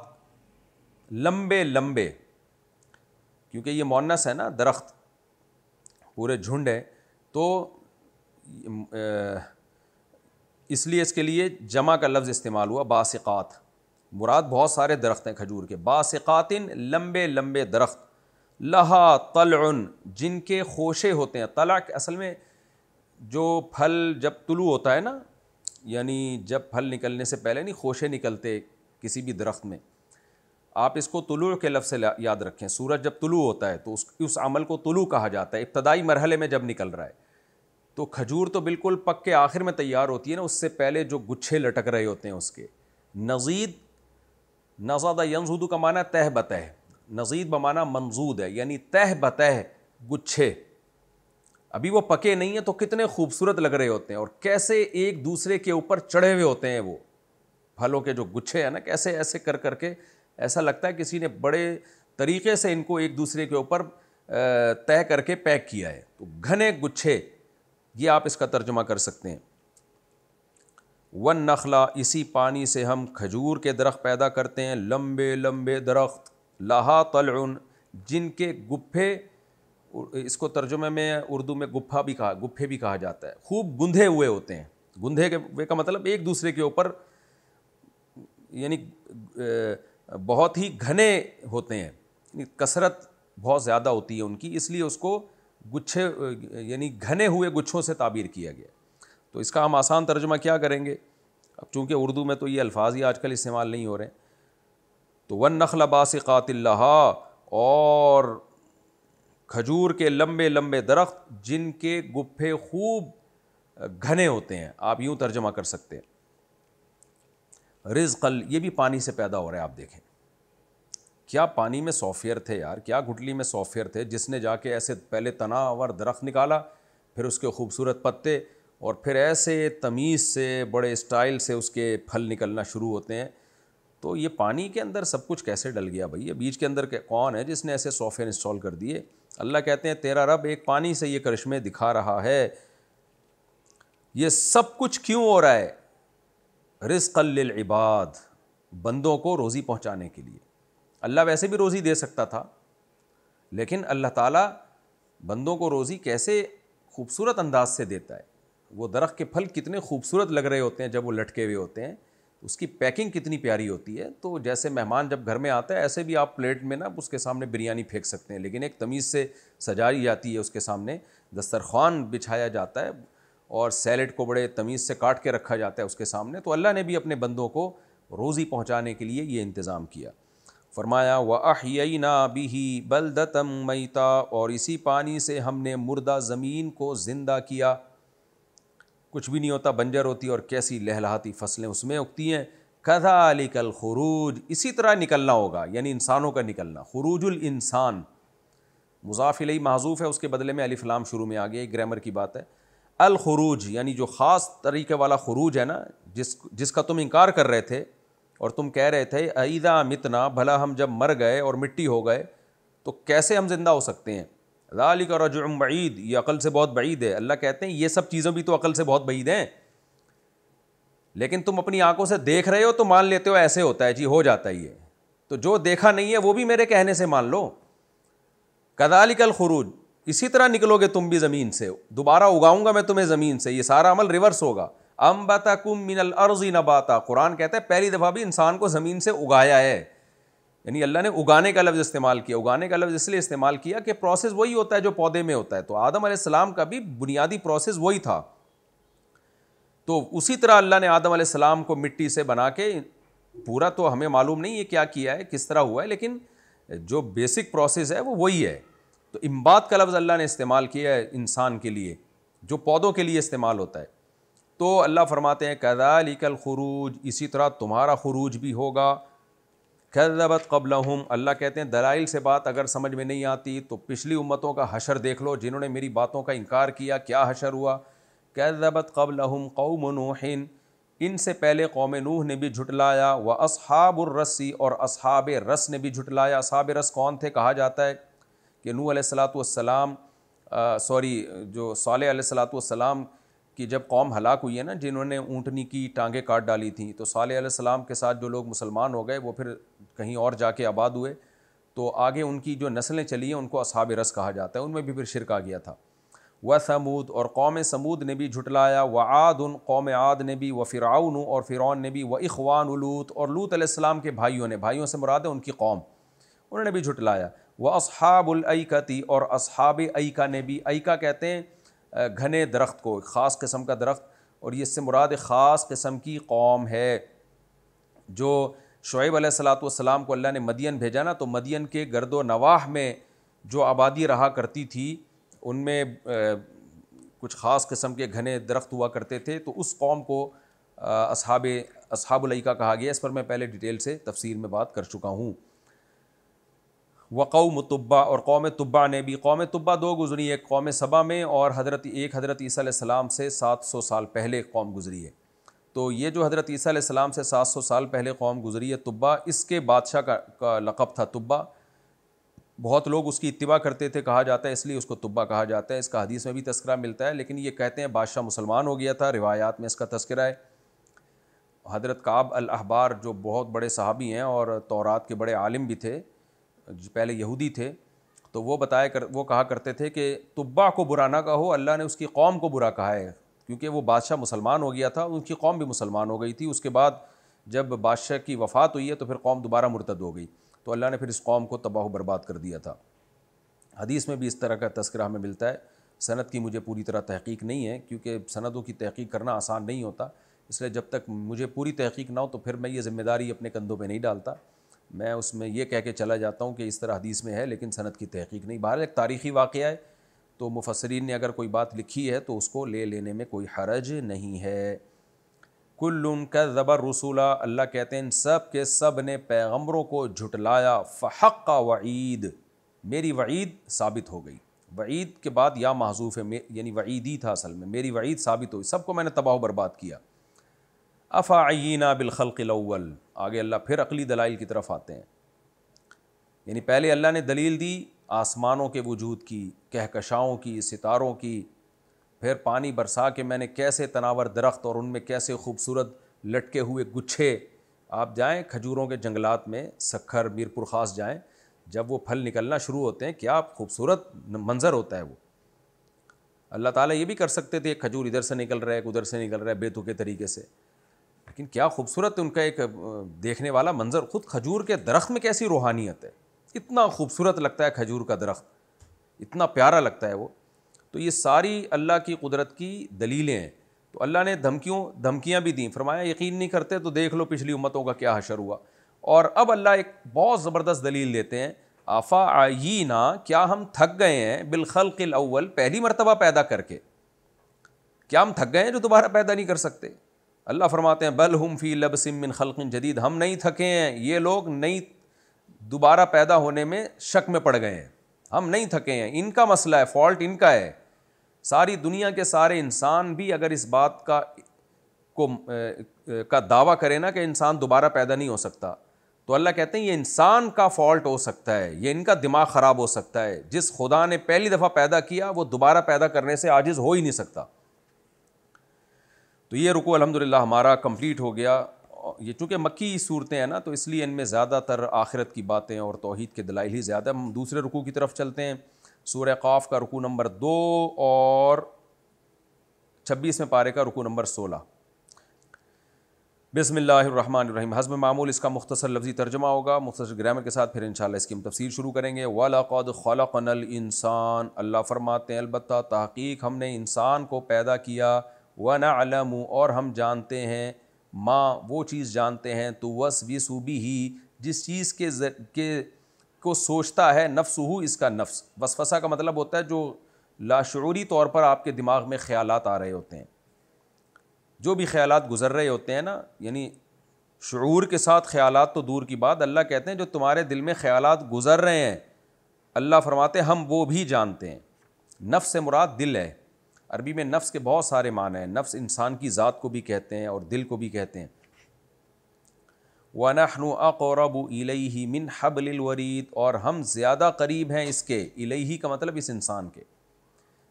لمبے لمبے, کیونکہ یہ مؤنث ہے نا, درخت پورے جھنڈ ہے, تو اس لیے اس کے لیے جمع کا لفظ استعمال ہوا باسقات. مراد بہت سارے درخت ہیں کھجور کے. باسقاتن, لمبے لمبے درخت, لہا طلع, جن کے خوشے ہوتے ہیں. طلع اصل میں جو پھل جب طلوع ہوتا ہے نا, یعنی جب پھل نکلنے سے پہلے نہیں خوشے نکلتے کسی بھی درخت میں, آپ اس کو طلوع کے لفظ سے یاد رکھیں. سورج جب طلوع ہوتا ہے تو اس عمل کو طلوع کہا جاتا ہے, ابتدائی مرحلے میں جب نکل رہا ہے. تو کھجور تو بالکل پک کے آخر میں تیار ہوتی ہے نا, اس سے پہلے جو گچھے لٹک رہے ہوتے ہیں اس کے. نضید, نضد ینضد کا معنی تہ بتہ, نضید بمعنی منضود ہے, یعنی تہ بتہ گچھے. ابھی وہ پکے نہیں ہیں تو کتنے خوبصورت لگ رہے ہوتے ہیں, اور کیسے ایک دوسرے کے اوپر چڑھے ہوئے ہوتے ہیں وہ پھلوں کے جو گچھے ہیں نا, کیسے ایسے کر کر کے ایسا لگتا ہے کسی نے بڑے طریقے سے ان کو ایک دوسرے کے اوپر طے کر کے پیک کیا ہے. تو گھنے گچھے, یہ آپ اس کا ترجمہ کر سکتے ہیں. وَالنَّخْلَ, اسی پانی سے ہم کھجور کے درخت پیدا کرتے ہیں, لمبے لمبے درخت, لہا طلع, جن کے گپھے, اس کو ترجمے میں اردو میں گپھے بھی کہا جاتا ہے, خوب گندھے ہوئے ہوتے ہیں. گندھے ہوئے کا مطلب ایک دوسرے کے اوپر یعنی بہت ہی گھنے ہوتے ہیں, کثرت بہت زیادہ ہوتی ہے ان کی, اس لیے اس کو گچھے یعنی گھنے ہوئے گچھوں سے تعبیر کیا گیا. تو اس کا ہم آسان ترجمہ کیا کریں گے؟ اب چونکہ اردو میں تو یہ الفاظ ہی آج کل استعمال نہیں ہو رہے. تو والنخل باسقات لہا، اور کھجور کے لمبے لمبے درخت جن کے گپھے خوب گھنے ہوتے ہیں، آپ یوں ترجمہ کر سکتے ہیں. رزقل، یہ بھی پانی سے پیدا ہو رہا ہے. آپ دیکھیں کیا پانی میں سافٹ تھے یار، کیا گٹلی میں سافٹ تھے، جس نے جا کے ایسے پہلے تناور درخت نکالا، پھر اس کے خوبصورت پتے، اور پھر ایسے تمیز سے بڑے اسٹائل سے اس کے پھل نکلنا شروع ہوتے ہیں. تو یہ پانی کے اندر سب کچھ کیسے ڈل گیا بھائی؟ یہ بیچ کے اندر کون ہے جس نے ایسے سافٹ ویئر انسٹال کر دیے؟ اللہ کہتے ہیں تیرا رب ایک پانی سے یہ کرشمے دکھا رہا ہے. یہ سب کچھ کیوں ہو رہا ہے؟ رزقا للعباد، بندوں کو روزی پہنچانے کے لیے. اللہ ویسے بھی روزی دے سکتا تھا، لیکن اللہ تعالیٰ بندوں کو روزی کیسے خوبصورت انداز سے دیتا ہے. وہ درخت کے پھل کتنے خوبصورت لگ رہے ہوتے ہیں جب وہ لٹکے ہوئے ہوتے ہیں، اس کی پیکنگ کتنی پیاری ہوتی ہے. تو جیسے مہمان جب گھر میں آتا ہے ایسے بھی آپ پلیٹ میں نا اس کے سامنے بریانی پھینک سکتے ہیں، لیکن ایک تمیز سے سجائی جاتی ہے، اس کے سامنے دسترخوان بچھایا جاتا ہے اور سیلڈ کو بڑے تمیز سے کاٹ کے رکھا جاتا ہے اس کے سامنے. تو اللہ نے بھی اپنے بندوں کو روزی پہنچانے کے لیے یہ انتظام کیا. فرمایا وَأَحْيَيْنَا بِهِ بَلْدَةً مَيْتًا، اور اسی پانی سے ہم نے مردہ زمین کو زندہ کیا. کچھ بھی نہیں ہوتا، بنجر ہوتی اور کیسی لہلہاتی فصلیں اس میں اگتی ہیں. كَذَلِكَ الْخُرُوجُ، اسی طرح نکلنا ہوگا، یعنی انسانوں کا نکلنا. خروج الانسان مضاف الیہ محذوف ہے، اس کے بدلے میں الف لام شروع میں آ گیا، ایک گرامر کی بات ہے. الخروج یعنی جو خاص طریقے والا خروج ہے نا، جس کا تم انکار کر رہے تھے اور تم کہہ رہے تھے اذا متنا، بھلا ہم جب مر گئے اور مٹی ہو گئے تو کیسے ہم زندہ ہو سکتے ہیں. ذالک رجع بعید، یہ عقل سے بہت بعید ہے. اللہ کہتے ہیں یہ سب چیزیں بھی تو عقل سے بہت بعید ہیں، لیکن تم اپنی آنکھوں سے دیکھ رہے ہو تو مان لیتے ہو ایسے ہوتا ہے، جی ہو جاتا ہے یہ. تو جو دیکھا نہیں ہے وہ بھی میرے کہنے سے مان لو. کذالک الخروج، اسی طرح نکلو گے تم بھی زمین سے، دوبارہ اگاؤں گا میں تمہیں زمین سے. یہ سارا عمل ریورس ہوگا. انبتکم من الارض نباتا، قرآن کہتا ہے پہلی دفعہ بھی انسان کو زمین سے اگایا ہے. یعنی اللہ نے اگانے کا لفظ استعمال کیا. اگانے کا لفظ اس لیے استعمال کیا کہ پروسیس وہی ہوتا ہے جو پودے میں ہوتا ہے. تو آدم علیہ السلام کا بھی بنیادی پروسیس وہی تھا. تو اسی طرح اللہ نے آدم علیہ السلام کو مٹی سے بنا کے، پورا تو ہمیں معلوم نہیں ہے کیا کیا ہے، کس طرح ہوا ہے، لیکن جو بیسک پروسیس ہے وہ وہی ہے. تو انبات کا لفظ اللہ نے استعمال کیا ہے انسان کے لیے، جو پودوں کے لیے استعمال ہوتا ہے. تو اللہ فرماتے ہیں کذالک الخروج، اسی طرح تمہارا خروج بھی ہوگا. کذبت قبلہم، اللہ کہتے ہیں دلائل سے بات اگر سمجھ میں نہیں آتی تو پچھلی امتوں کا حشر دیکھ لو جنہوں نے میری باتوں کا انکار کیا، کیا حشر ہوا. کذبت قبلہم قوم نوح، ان سے پہلے قوم نوح نے بھی جھٹلایا. واصحاب الرس، اور اصحاب رس نے بھی جھٹلایا. اصحاب رس کون تھے؟ کہا جاتا ہے کہ نوح علیہ السلام جو صالح علیہ السلام کی جب قوم ہلاک ہوئی ہے نا، جنہوں نے اونٹنی کی ٹانگیں کاٹ ڈالی تھیں، تو صالح علیہ السلام کے ساتھ جو لوگ مسلمان ہو گئے وہ پھر کہیں اور جا کے آباد ہوئے. تو آگے ان کی جو نسلیں چلی ہیں ان کو اصحاب رس کہا جاتا ہے، ان میں بھی پھر شرک آ گیا تھا. وثمود، اور قوم سمود نے بھی جھٹلایا. وعاد، قوم عاد نے بھی. وفرعون، اور فرعون نے بھی. واخوان لوط، اور لوط علیہ السلام کے بھائیوں نے، بھائیوں سے مراد ہے ان کی قوم، انہوں نے بھی جھٹلایا. واصحاب الایکۃ، اور اصحاب ایکہ نے بھی. ایکہ کہتے ہیں گھنے درخت کو، خاص قسم کا درخت، اور یہ اس سے مراد خاص قسم کی قوم ہے. جو شعیب علیہ السلام کو اللہ نے مدین بھیجا نا، تو مدین کے گرد و نواح میں جو آبادی رہا کرتی تھی ان میں کچھ خاص قسم کے گھنے درخت ہوا کرتے تھے. تو اس قوم کو اصحاب الایکہ کہا گیا. اس پر میں پہلے ڈیٹیل سے تفسیر میں بات کر چکا ہوں. وقوم تبع، اور قوم تبع نے بھی. قوم تبع دو گزری، ایک قوم سبا میں، اور حضرت عیسیٰ علیہ السلام سے 700 سال پہلے قوم گزری ہے. تو یہ جو حضرت عیسیٰ علیہ السلام سے 700 سال پہلے قوم گزری ہے تبع، اس کے بادشاہ کا لقب تھا تبع. بہت لوگ اس کی اتباع کرتے تھے، کہا جاتا ہے اس لیے اس کو تبع کہا جاتا ہے. اس کا حدیث میں بھی تذکرہ ملتا ہے، لیکن یہ کہتے ہیں بادشاہ مسلمان ہو گیا تھا، روایات میں اس کا تذکرہ ہے. حضرت کعب الاحبار جو بہت بڑے صحابی ہیں اور تورات کے بڑے عالم بھی تھے، پہلے یہودی تھے، تو وہ کہا کرتے تھے کہ تبع کو برا نہ کہو، اللہ نے اس کی قوم کو برا کہا ہے، کیونکہ وہ بادشاہ مسلمان ہو گیا تھا، ان کی قوم بھی مسلمان ہو گئی تھی. اس کے بعد جب بادشاہ کی وفات ہوئی ہے تو پھر قوم دوبارہ مرتد ہو گئی، تو اللہ نے پھر اس قوم کو تباہ و برباد کر دیا تھا. حدیث میں بھی اس طرح کا تذکرہ ہمیں ملتا ہے. سند کی مجھے پوری طرح تحقیق نہیں ہے کیونکہ سندوں کی تحقیق کرنا آسان نہیں ہوتا، اس لیے جب تک مجھے پوری تحقیق نہ ہو تو پھر میں یہ ذمہ داری اپنے کندھوں پہ نہیں ڈالتا. میں اس میں یہ کہہ کے چلا جاتا ہوں کہ اس طرح حدیث میں ہے لیکن سند کی تحقیق نہیں. بہرحال ایک تاریخی واقعہ ہے تو مفسرین نے اگر کوئی بات لکھی ہے تو اس کو لے لینے میں کوئی حرج نہیں ہے. کل کذب الرسول، اللہ کہتے ہیں ان سب کے سب نے پیغمبروں کو جھٹلایا. فحق وعید، میری وعید ثابت ہو گئی. وعید کے بعد یا محذوف ہے، یعنی وعیدی تھا اصل میں، میری وعید ثابت ہوئی، سب کو میں نے تباہ و برباد کیا. افعینا بالخلق الاول، آگے اللہ پھر عقلی دلائل کی طرف آتے ہیں. یعنی پہلے اللہ نے دلیل دی آسمانوں کے وجود کی، کہکشاؤں کی، ستاروں کی، پھر پانی برسا کے میں نے کیسے تناور درخت اور ان میں کیسے خوبصورت لٹکے ہوئے گچھے. آپ جائیں کھجوروں کے جنگلات میں، سکھر، میر پور خاص جائیں، جب وہ پھل نکلنا شروع ہوتے ہیں کیا خوبصورت منظر ہوتا ہے وہ. اللہ تعالیٰ یہ بھی کر سکتے تھے ایک کھجور ادھر سے نکل رہا ہے، ایک ادھر سے نکل رہا ہے، بے تکے طریقے سے، لیکن کیا خوبصورت ان کا ایک دیکھنے والا منظر. خود کھجور کے درخت میں کیسی روحانیت ہے، اتنا خوبصورت لگتا ہے کھجور کا درخت، اتنا پیارا لگتا ہے وہ. تو یہ ساری اللہ کی قدرت کی دلیلیں ہیں. تو اللہ نے دھمکیاں بھی دیں، فرمایا یقین نہیں کرتے تو دیکھ لو پچھلی امتوں کا کیا حشر ہوا. اور اب اللہ ایک بہت زبردست دلیل دیتے ہیں، افعینا، کیا ہم تھک گئے ہیں بالخلق الاول، پہلی مرتبہ پیدا کر کے، کیا ہم تھک گئے ہیں جو دوبارہ پیدا نہیں کر سکتے. اللہ فرماتے ہیں بل ہم فی لبس من خلق جدید، ہم نہیں تھکے ہیں، یہ لوگ نہیں دوبارہ پیدا ہونے میں شک میں پڑ گئے ہیں، ہم نہیں تھکے ہیں. ان کا مسئلہ ہے، فالٹ ان کا ہے. ساری دنیا کے سارے انسان بھی اگر اس بات کا دعویٰ کرے نا کہ انسان دوبارہ پیدا نہیں ہو سکتا، تو اللہ کہتے ہیں یہ انسان کا فالٹ ہو سکتا ہے، یہ ان کا دماغ خراب ہو سکتا ہے. جس خدا نے پہلی دفعہ پیدا کیا وہ دوبارہ پیدا کرنے سے عاجز ہو ہی نہیں سکتا. تو یہ رکوع الحمدللہ ہمارا کمپلیٹ ہو گیا. یہ چونکہ مکی صورتیں ہیں نا تو اس لیے ان میں زیادہ تر آخرت کی باتیں اور توحید کے دلائل ہی زیادہ. ہم دوسرے رکوع کی طرف چلتے ہیں. سورہ قاف کا رکوع نمبر 2 اور 26 پارے کا رکوع نمبر 16. بسم اللہ الرحمن الرحیم. حسب معمول اس کا مختصر لفظی ترجمہ ہوگا مختصر گرامر کے ساتھ، پھر انشاءاللہ اس کی ہم تفسیر شروع کریں گے. وَلَقَدْ خَلَقْنَا الْإِنسَانَ، اللہ فرماتے ہیں البتہ تحقیق ہم نے انسان کو پیدا کیا. وَنَعْلَمُ، اور ہم جانتے ہیں، ما، وہ چیز جانتے ہیں، تُوَسْوِسُ بِهِ، جس چیز کے کو سوچتا ہے نفسہ، اس کا نفس. وسوسہ کا مطلب ہوتا ہے جو لاشعوری طور پر آپ کے دماغ میں خیالات آ رہے ہوتے ہیں، جو بھی خیالات گزر رہے ہوتے ہیں نا، یعنی شعور کے ساتھ خیالات تو دور کی بات، اللہ کہتے ہیں جو تمہارے دل میں خیالات گزر رہے ہیں، اللہ فرماتے ہیں ہم وہ بھی جانتے ہیں. نفس سے مراد دل ہے. عربی میں نفس کے بہت سارے معنی ہیں. نفس انسان کی ذات کو بھی کہتے ہیں اور دل کو بھی کہتے ہیں. وَنَحْنُ أَقْرَبُ إِلَيْهِ مِنْ حَبْلِ الْوَرِيدِ، اور ہم زیادہ قریب ہیں اس کے، الیہ کا مطلب اس انسان کے،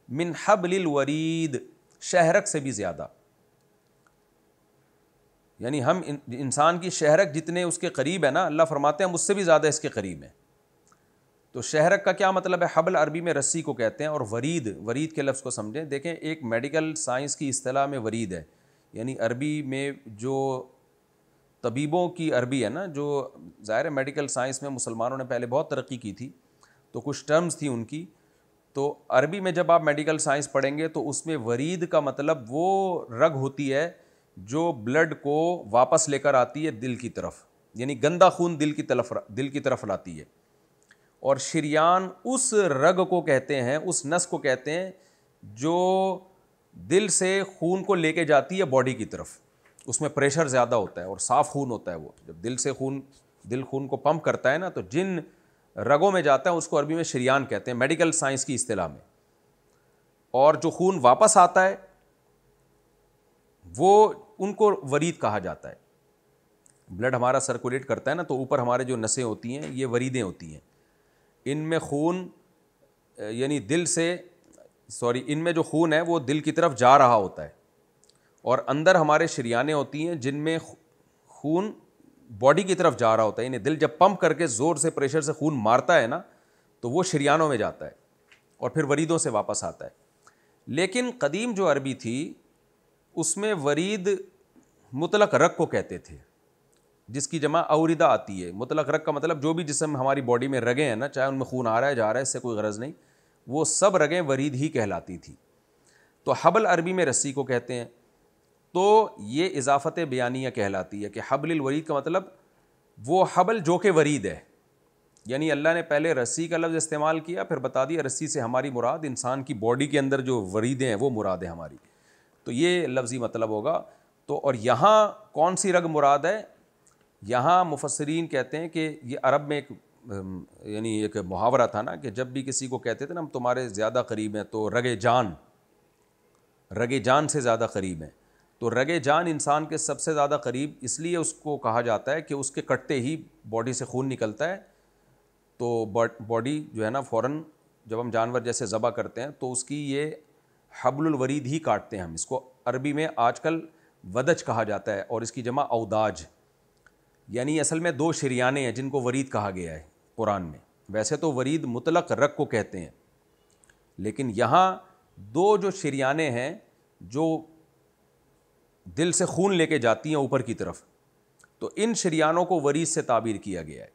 من حبل الورید، شہرک سے بھی زیادہ. یعنی ہم انسان کی شہرک جتنے اس کے قریب ہے نا، اللہ فرماتے ہیں ہم اس سے بھی زیادہ اس کے قریب ہیں. تو شہرک کا کیا مطلب ہے؟ حبل عربی میں رسی کو کہتے ہیں، اور ورید کے لفظ کو سمجھیں. دیکھیں ایک میڈیکل سائنس کی اصطلاح میں ورید ہے، یعنی عربی میں جو طبیبوں کی عربی ہے نا، جو ظاہر ہے میڈیکل سائنس میں مسلمانوں نے پہلے بہت ترقی کی تھی تو کچھ ٹرمز تھی ان کی. تو عربی میں جب آپ میڈیکل سائنس پڑھیں گے تو اس میں ورید کا مطلب وہ رگ ہوتی ہے جو بلڈ کو واپس لے کر آتی ہے دل کی طرف، یعنی گندا خون دل کی طرف لاتی ہے. اور شریان اس رگ کو کہتے ہیں، اس نس کو کہتے ہیں جو دل سے خون کو لے کے جاتی ہے باڈی کی طرف. اس میں پریشر زیادہ ہوتا ہے اور صاف خون ہوتا ہے. وہ جب دل خون کو پمپ کرتا ہے نا، تو جن رگوں میں جاتا ہے اس کو عربی میں شریان کہتے ہیں میڈیکل سائنس کی اصطلاح میں. اور جو خون واپس آتا ہے وہ ان کو ورید کہا جاتا ہے. بلڈ ہمارا سرکولیٹ کرتا ہے نا، تو اوپر ہمارے جو نسیں ہوتی ہیں یہ وریدیں ہوتی ہیں. ان میں خون یعنی ان میں جو خون ہے وہ دل کی طرف جا رہا ہوتا ہے، اور اندر ہمارے شریانیں ہوتی ہیں جن میں خون باڈی کی طرف جا رہا ہوتا ہے. یعنی دل جب پمپ کر کے زور سے پریشر سے خون مارتا ہے نا، تو وہ شریانوں میں جاتا ہے اور پھر وریدوں سے واپس آتا ہے. لیکن قدیم جو عربی تھی اس میں ورید مطلق رگ کو کہتے تھے. جس کی جمع اوردہ آتی ہے. مطلق رگ کا مطلب جو بھی جسم ہماری باڈی میں رگیں ہیں نا, چاہے ان میں خون آ رہا ہے جا رہا ہے, اس سے کوئی غرض نہیں, وہ سب رگیں ورید ہی کہلاتی تھی. تو حبل عربی میں رسی کو کہتے ہیں. تو یہ اضافت بیانیہ کہلاتی ہے کہ حبل الورید کا مطلب وہ حبل جو کہ ورید ہے. یعنی اللہ نے پہلے رسی کا لفظ استعمال کیا, پھر بتا دیا رسی سے ہماری مراد انسان کی باڈی کے اندر جو وریدیں ہیں وہ مراد ہے ہماری. تو یہ لفظی مطلب ہوگا. تو اور یہاں کون سی رگ مراد ہے؟ یہاں مفسرین کہتے ہیں کہ یہ عرب میں یعنی ایک محاورہ تھا نا کہ جب بھی کسی کو کہتے تھے نا ہم تمہارے زیادہ قریب ہیں, تو رگ جان سے زیادہ قریب ہیں. تو رگ جان انسان کے سب سے زیادہ قریب اس لیے اس کو کہا جاتا ہے کہ اس کے کٹتے ہی باڈی سے خون نکلتا ہے. تو باڈی جو ہے نا فوراً جب ہم جانور جیسے ذبح کرتے ہیں تو اس کی یہ حبل الورید ہی کاٹتے ہیں ہم. اس کو عربی میں آج کل ودج کہا جاتا ہے اور اس کی جمع اوداج. یعنی اصل میں 2 شریانے ہیں جن کو ورید کہا گیا ہے قرآن میں. ویسے تو ورید مطلق رگ کو کہتے ہیں, لیکن یہاں 2 جو شریانے ہیں جو دل سے خون لے کے جاتی ہیں اوپر کی طرف, تو ان شریانوں کو ورید سے تعبیر کیا گیا ہے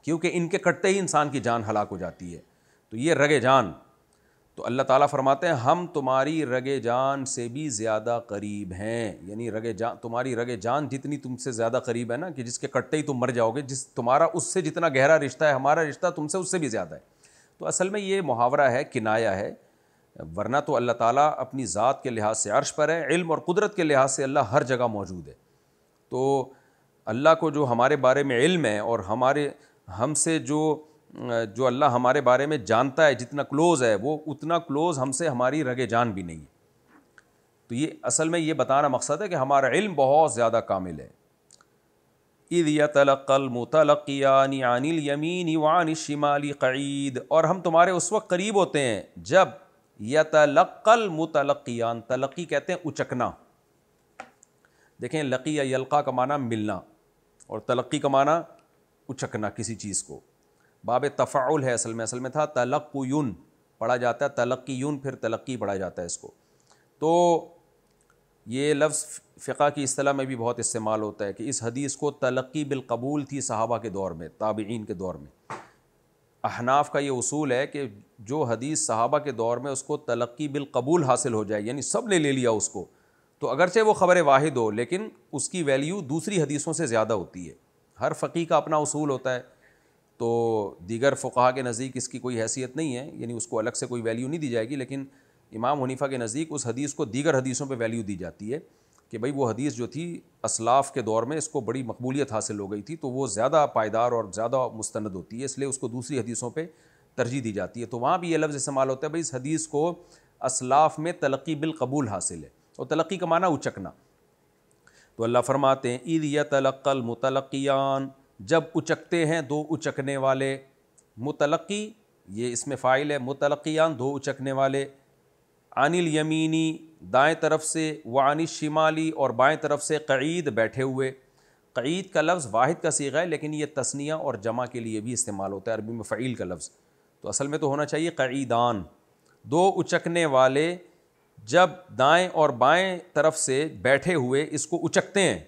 کیونکہ ان کے کٹتے ہی انسان کی جان ہلاک ہو جاتی ہے. تو یہ رگ جان. تو اللہ تعالیٰ فرماتے ہیں ہم تمہاری رگ جان سے بھی زیادہ قریب ہیں. یعنی تمہاری رگ جان جتنی تم سے زیادہ قریب ہے نا کہ جس کے کٹتے ہی تم مر جاؤ گے, تمہارا اس سے جتنا گہرا رشتہ ہے ہمارا رشتہ تم سے اس سے بھی زیادہ ہے. تو اصل میں یہ محاورہ ہے, کنایا ہے, ورنہ تو اللہ تعالیٰ اپنی ذات کے لحاظ سے عرش پر ہے, علم اور قدرت کے لحاظ سے اللہ ہر جگہ موجود ہے. تو اللہ کو جو ہمارے بارے میں علم ہے اور ہم سے جو اللہ ہمارے بارے میں جانتا ہے, جتنا کلوز ہے, وہ اتنا کلوز ہم سے ہماری رگ جان بھی نہیں ہے. تو یہ اصل میں یہ بتانا مقصد ہے کہ ہمارا علم بہت زیادہ کامل ہے. اذ یتلقی المتلقیان عن الیمین وعن الشمال قعید. اور ہم تمہارے اس وقت قریب ہوتے ہیں جب یتلقی المتلقیان, تلقی کہتے ہیں اچکنا. دیکھیں لقی یا یلقا کا معنی ملنا اور تلقی کا معنی اچکنا کسی چیز کو. باب تفاعل ہے اصل میں تھا تلقیون پڑھا جاتا ہے, تلقیون پھر تلقی پڑھا جاتا ہے اس کو. تو یہ لفظ فقہ کی اصطلاح میں بھی بہت استعمال ہوتا ہے کہ اس حدیث کو تلقی بالقبول تھی صحابہ کے دور میں, تابعین کے دور میں. احناف کا یہ اصول ہے کہ جو حدیث صحابہ کے دور میں اس کو تلقی بالقبول حاصل ہو جائے, یعنی سب نے لے لیا اس کو, تو اگرچہ وہ خبر واحد ہو لیکن اس کی ویلیو دوسری حدیثوں سے زیادہ ہوتی ہے. ہر فقیہ کا اپنا اصول ہوتا ہے. تو دیگر فقہا کے نزدیک اس کی کوئی حیثیت نہیں ہے, یعنی اس کو الگ سے کوئی ویلیو نہیں دی جائے گی, لیکن امام حنیفہ کے نزدیک اس حدیث کو دیگر حدیثوں پہ ویلیو دی جاتی ہے کہ بھئی وہ حدیث جو تھی اسلاف کے دور میں اس کو بڑی مقبولیت حاصل ہو گئی تھی, تو وہ زیادہ پائیدار اور زیادہ مستند ہوتی ہے, اس لیے اس کو دوسری حدیثوں پہ ترجیح دی جاتی ہے. تو وہاں بھی یہ لفظ استعمال ہوتا ہے بھئی اس حدیث کو اسلاف میں تلقی بالقبول حاصل ہے, اور تلقی کا معنی اچکنا. تو اللہ فرماتے ہیں اذ یتلقی المتلقیان, جب اچکتے ہیں 2 اچکنے والے. متلقی یہ اس میں فاعل ہے, متلقیان 2 اچکنے والے. عن الیمینی دائیں طرف سے, وعن الشمالی اور بائیں طرف سے, قعید بیٹھے ہوئے. قعید کا لفظ واحد کا صیغہ ہے لیکن یہ تثنیہ اور جمع کے لیے بھی استعمال ہوتا ہے, عربی میں فعیل کا لفظ. تو اصل میں تو ہونا چاہیے قعیدان, 2 اچکنے والے جب دائیں اور بائیں طرف سے بیٹھے ہوئے اس کو اچکتے ہیں,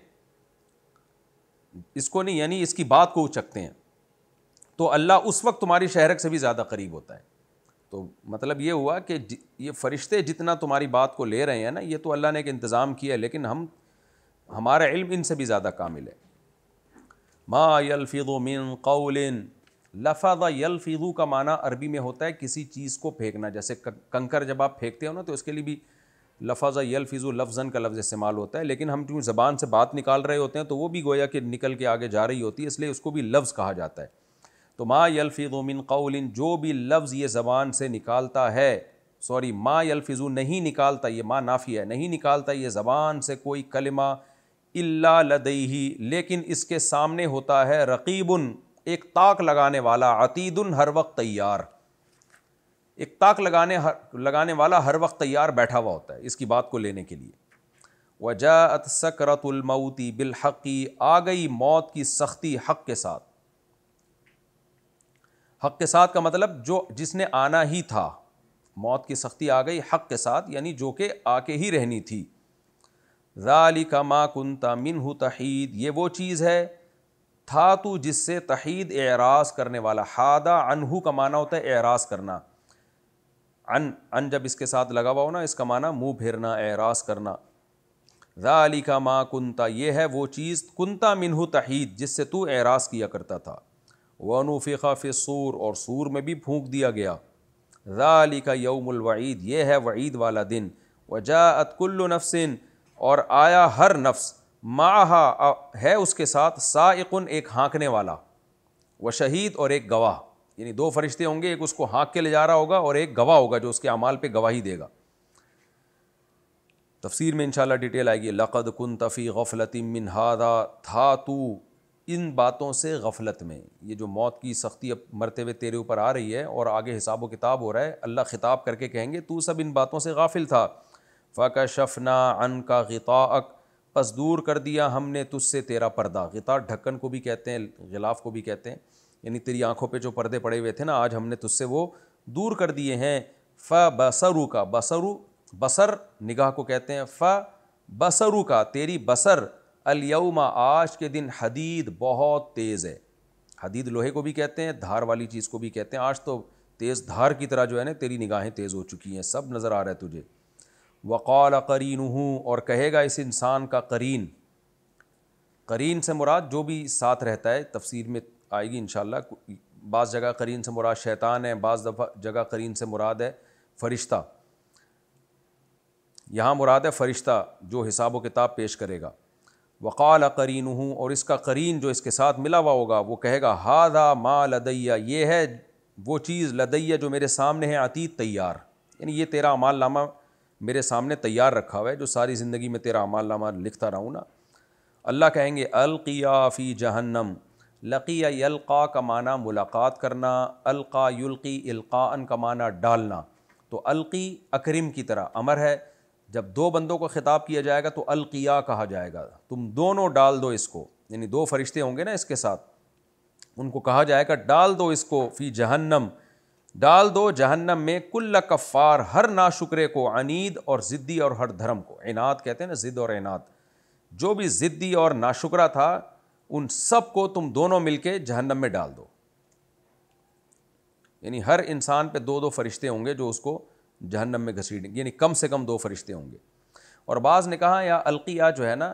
اس کو نہیں یعنی اس کی بات کو اچکتے ہیں, تو اللہ اس وقت تمہاری شہرک سے بھی زیادہ قریب ہوتا ہے. تو مطلب یہ ہوا کہ یہ فرشتے جتنا تمہاری بات کو لے رہے ہیں نا, یہ تو اللہ نے ایک انتظام کیا ہے, لیکن ہمارا علم ان سے بھی زیادہ کامل ہے. ما یلفظ من قول, لفظ یلفظ کا معنی عربی میں ہوتا ہے کسی چیز کو پھینکنا, جیسے کنکر جب آپ پھینکتے ہو نا تو اس کے لیے بھی لفظ یلفظ لفظاً کا لفظ استعمال ہوتا ہے, لیکن ہم جو زبان سے بات نکال رہے ہوتے ہیں تو وہ بھی گویا کہ نکل کے آگے جا رہی ہوتی ہے, اس لیے اس کو بھی لفظ کہا جاتا ہے. تو ما یلفظ من قول, جو بھی لفظ یہ زبان سے نکالتا ہے, ما یلفظ نہیں نکالتا, یہ ما نافی ہے, نہیں نکالتا یہ زبان سے کوئی کلمہ, الا لدیہ لیکن اس کے سامنے ہوتا ہے, رقیب ایک طاق لگانے والا, عتید ہر وقت تیار, ایک طاق لگانے والا ہر وقت تیار بیٹھا ہوا ہوتا ہے اس کی بات کو لینے کے لیے. وجاءت سکرۃ الموت بالحق, آ گئی موت کی سختی حق کے ساتھ. حق کے ساتھ کا مطلب جس نے آنا ہی تھا, موت کی سختی آ گئی حق کے ساتھ, یعنی جو کہ آ کے ہی رہنی تھی. ذالک ما کنت منہ تحید، یہ وہ چیز ہے تھا تو جس سے تحید اعراض کرنے والا. حادہ عنہ کا معنی ہوتا ہے اعراض کرنا. ان جب اس کے ساتھ لگا ہوا ہو نا، اس کا معنی منہ پھیرنا، اعراض کرنا. ذالک ما کنت، یہ ہے وہ چیز کنت منہ تحید جس سے تو اعراض کیا کرتا تھا. ونفخ فی الصور، اور سور میں بھی پھونک دیا گیا. ذالک یوم الوعید، یہ ہے وعید والا دن. وجاءت کل نفس، اور آیا ہر نفس، معہا ہے اس کے ساتھ، سائق ایک ہانکنے والا، وشہید اور ایک گواہ. یعنی دو فرشتے ہوں گے، ایک اس کو ہانک کے لے جا رہا ہوگا اور ایک گواہ ہوگا جو اس کے اعمال پہ گواہی دے گا. تفسیر میں انشاءاللہ ڈیٹیل آئے گی. لقد کنت فی غفلۃ من ھذا، تھا تو ان باتوں سے غفلت میں. یہ جو موت کی سختی اب مرتے ہوئے تیرے اوپر آ رہی ہے اور آگے حساب و کتاب ہو رہا ہے، اللہ خطاب کر کے کہیں گے تو سب ان باتوں سے غافل تھا. فکشفنا عنک غطاءک، پس دور کر دیا ہم نے تجھ سے تیرا پردہ. غطاء ڈھکن کو بھی کہتے ہیں، غلاف کو بھی کہتے ہیں، یعنی تیری آنکھوں پہ جو پردے پڑے ہوئے تھے نا، آج ہم نے تجھ سے وہ دور کر دیے ہیں. فبصرک، بصر نگاہ کو کہتے ہیں. فبصرک، تیری بصر، الیوم، آج کے دن، حدید، بہت تیز ہے. حدید لوہے کو بھی کہتے ہیں، دھار والی چیز کو بھی کہتے ہیں. آج تو تیز دھار کی طرح جو ہے نا تیری نگاہیں تیز ہو چکی ہیں، سب نظر آ رہا ہے تجھے. وقال قرینہ، اور کہے گا اس انسان کا قرین. قرین سے مراد جو بھی ساتھ رہتا ہے، تفسیر میں آئے گی انشاءاللہ. بعض جگہ قرین سے مراد شیطان ہے، بعض دفعہ جگہ قرین سے مراد ہے فرشتہ. یہاں مراد ہے فرشتہ جو حساب و کتاب پیش کرے گا. وقال قرینہ، اور اس کا قرین جو اس کے ساتھ ملا ہوا ہوگا وہ کہے گا ھذا ما لدی، یہ ہے وہ چیز، لدی جو میرے سامنے ہے، عتید، تیار. یعنی یہ تیرا اعمال نامہ میرے سامنے تیار رکھا ہوا ہے، جو ساری زندگی میں تیرا اعمال نامہ لکھتا رہوں نا. اللہ کہیں گے القیا فی جہنم. لقیہ یلقا کا معنی ملاقات کرنا، القا یلقی القاء کا معنی ڈالنا. تو القی اکرم کی طرح امر ہے. جب دو بندوں کو خطاب کیا جائے گا تو القیا کہا جائے گا، تم دونوں ڈال دو اس کو. یعنی دو فرشتے ہوں گے نا اس کے ساتھ، ان کو کہا جائے گا ڈال دو اس کو، فی جہنم، ڈال دو جہنم میں، کل کفار، ہر ناشکرے کو، عنید اور ضدی اور ہر دھرم کو. عناد کہتے ہیں نا، ضد اور عناد. جو بھی ضدی اور ناشکرا تھا ان سب کو تم دونوں مل کے جہنم میں ڈال دو. یعنی ہر انسان پہ دو دو فرشتے ہوں گے جو اس کو جہنم میں گھسیٹیں گے، یعنی کم سے کم دو فرشتے ہوں گے. اور بعض نے کہا یا القیا جو ہے نا،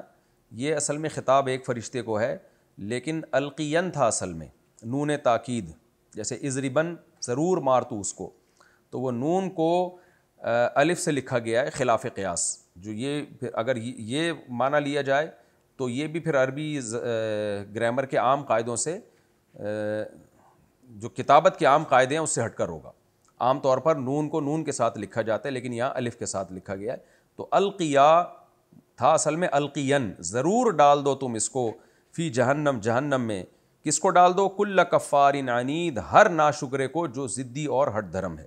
یہ اصل میں خطاب ایک فرشتے کو ہے، لیکن القین تھا اصل میں، نون تاکید. جیسے اضربن، ضرور مار تو اس کو، تو وہ نون کو الف سے لکھا گیا ہے خلاف قیاس. جو یہ پھر اگر یہ معنی لیا جائے تو یہ بھی پھر عربی گرامر کے عام قاعدوں سے، جو کتابت کے عام قاعدے ہیں اس سے ہٹ کر ہوگا. عام طور پر نون کو نون کے ساتھ لکھا جاتا ہے، لیکن یہاں الف کے ساتھ لکھا گیا ہے. تو القیا تھا اصل میں القین، ضرور ڈال دو تم اس کو، فی جہنم، جہنم میں. کس کو ڈال دو؟ کل کفار عنید، ہر ناشکرے کو جو ضدی اور ہٹ دھرم ہے.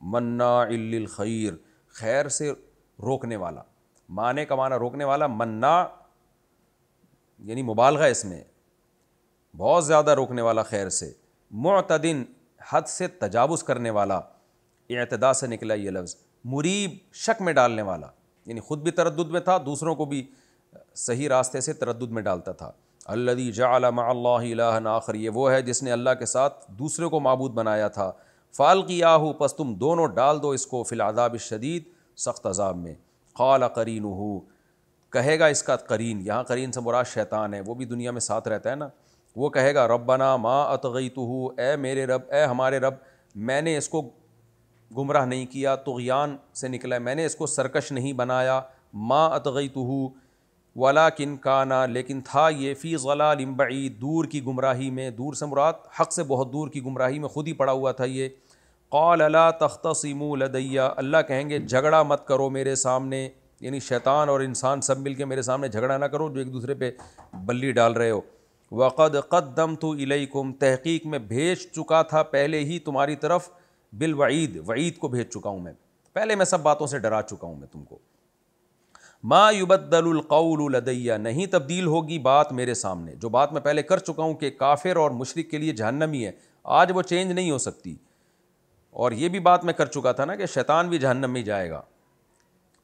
مناع للخیر، خیر سے روکنے والا. معنی کا معنی روکنے والا، مناع یعنی مبالغہ اس میں، بہت زیادہ روکنے والا خیر سے. معتدن، حد سے تجاوز کرنے والا، اعتداء سے نکلا یہ لفظ. مریب، شک میں ڈالنے والا، یعنی خود بھی تردد میں تھا، دوسروں کو بھی صحیح راستے سے تردد میں ڈالتا تھا. الذی جعل مع اللہ الہا آخر، یہ وہ ہے جس نے اللہ کے ساتھ دوسرے کو معبود بنایا تھا. فالقیاہ، پس تم دونوں ڈال دو اس کو، فی العذاب الشدید، سخت عذاب میں. قال قرینہ، کہے گا اس کا قرین، یہاں قرین سے مراد شیطان ہے، وہ بھی دنیا میں ساتھ رہتا ہے نا. وہ کہے گا ربنا ما اطغیتہ، اے میرے رب، اے ہمارے رب، میں نے اس کو گمراہ نہیں کیا، طغیان سے نکلا ہے، میں نے اس کو سرکش نہیں بنایا. ما اطغیتہ ولکن کانا، لیکن تھا یہ، فی ضلال بعید، دور کی گمراہی میں. دور سے مراد حق سے بہت دور کی گمراہی میں خود ہی پڑا ہوا تھا یہ. قال لا تختصموا لدی، اللہ کہیں گے جھگڑا مت کرو میرے سامنے. یعنی شیطان اور انسان سب مل کے میرے سامنے جھگڑا نہ کرو جو ایک دوسرے پہ بلی ڈال رہے ہو. وقد قدمت الیکم، تحقیق میں بھیج چکا تھا پہلے ہی تمہاری طرف، بالوعید، وعید کو بھیج چکا ہوں میں، پہلے میں سب باتوں سے ڈرا چکا ہوں میں تم کو. ما یبدل القول لدی، نہیں تبدیل ہوگی بات میرے سامنے. جو بات میں پہلے کر چکا ہوں کہ کافر اور مشرک کے لیے جہنم ہی ہے، آج وہ چینج نہیں ہو سکتی. اور یہ بھی بات میں کر چکا تھا نا کہ شیطان بھی جہنم میں جائے گا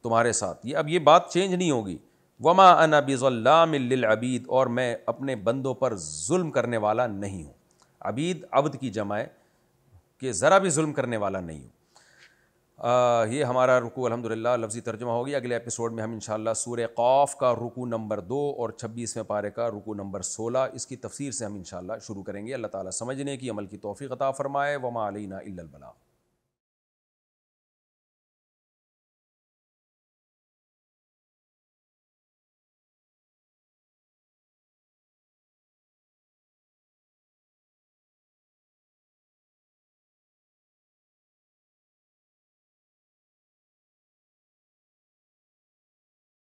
تمہارے ساتھ، اب یہ بات چینج نہیں ہوگی. وما انا بظلام للعبید، اور میں اپنے بندوں پر ظلم کرنے والا نہیں ہوں. عبید عبد کی جمع ہے کہ ذرا بھی ظلم کرنے والا نہیں ہوں. یہ ہمارا رکوع الحمدللہ لفظی ترجمہ ہو گیا. اگلے ایپیسوڈ میں ہم انشاءاللہ سورہ قاف کا رکوع نمبر 2 اور 26ویں پارے کا رکوع نمبر 16 اس کی تفسیر سے ہم انشاءاللہ شروع کریں گے. اللہ تعالیٰ سمجھنے کی، عمل کی توفیق عطا فرمائے. وما علینا الا البلاغ.